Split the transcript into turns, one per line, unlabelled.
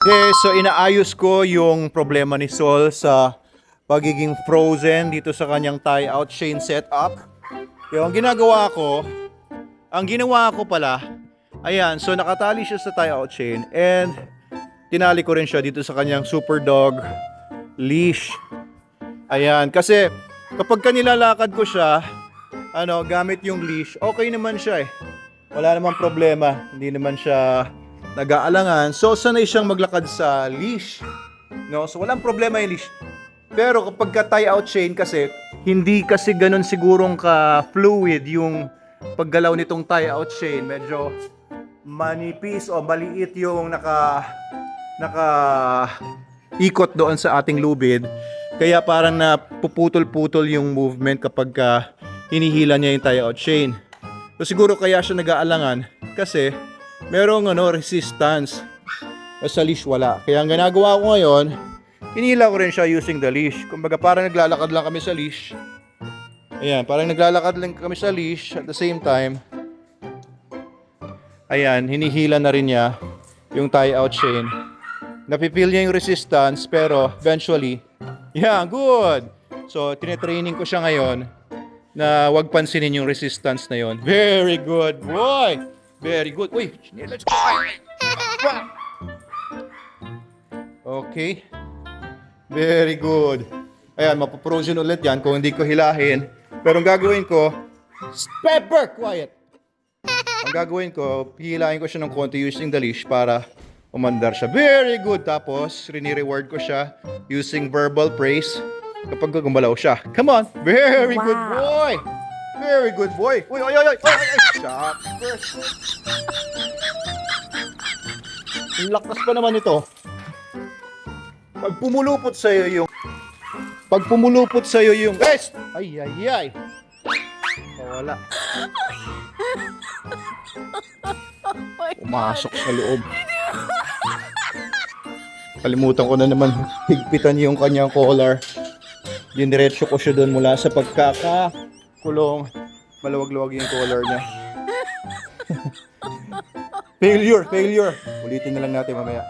Okay, so inaayos ko yung problema ni Sol sa pagiging frozen dito sa kanyang tie-out chain setup. Yung ginawa ko pala, ayan, so nakatali siya sa tie-out chain and tinali ko rin siya dito sa kanyang super dog leash. Ayan, kasi kapag nilalakad ko siya, gamit yung leash, okay naman siya eh. Wala namang problema, hindi naman siya nag-aalangan. So sanay siyang maglakad sa leash. No, so walang problema yung leash. Pero kapag ka tie-out chain kasi, hindi kasi ganun sigurong ka-fluid yung paggalaw nitong tie-out chain. Medyo manipis o maliit yung ikot doon sa ating lubid. Kaya parang napuputol-putol yung movement kapag hinihila niya yung tie-out chain. So siguro kaya siya nag-aalangan kasi merong resistance. Sa leash wala. Kaya ang ginagawa ko ngayon, hinihila ko rin siya using the leash. Kumbaga parang naglalakad lang kami sa leash. Ayan, parang naglalakad lang kami sa leash at the same time. Ayan, hinihila na rin niya yung tie-out chain. Napipil niya yung resistance pero eventually, yeah, good! So, tinetraining ko siya ngayon na wag pansinin yung resistance na yon. Very good, boy! Very good. Uy, let's go! Okay. Very good. Ayan, mapaprosin ulit yan kung hindi ko hilahin. Pero ang gagawin ko, Pepper! Quiet! Ang gagawin ko, hihilahin ko siya ng konti using the leash para umandar siya. Very good! Tapos, rini-reward ko siya using verbal praise kapag gumalaw siya. Come on! Very good boy! Very good boy! Uy, oy, oy, oy! Shock first! Ang lakas pa naman ito. Pag pumulupot sa'yo yung... Guys! Ay, ay, ay! Wala. Pumasok sa loob. Kalimutan ko na naman higpitan yung kanyang collar. Diniretso ko siya doon mula sa pagkakakulong. Maluwag-luwag yung collar niya. Failure! Ulitin na lang natin mamaya.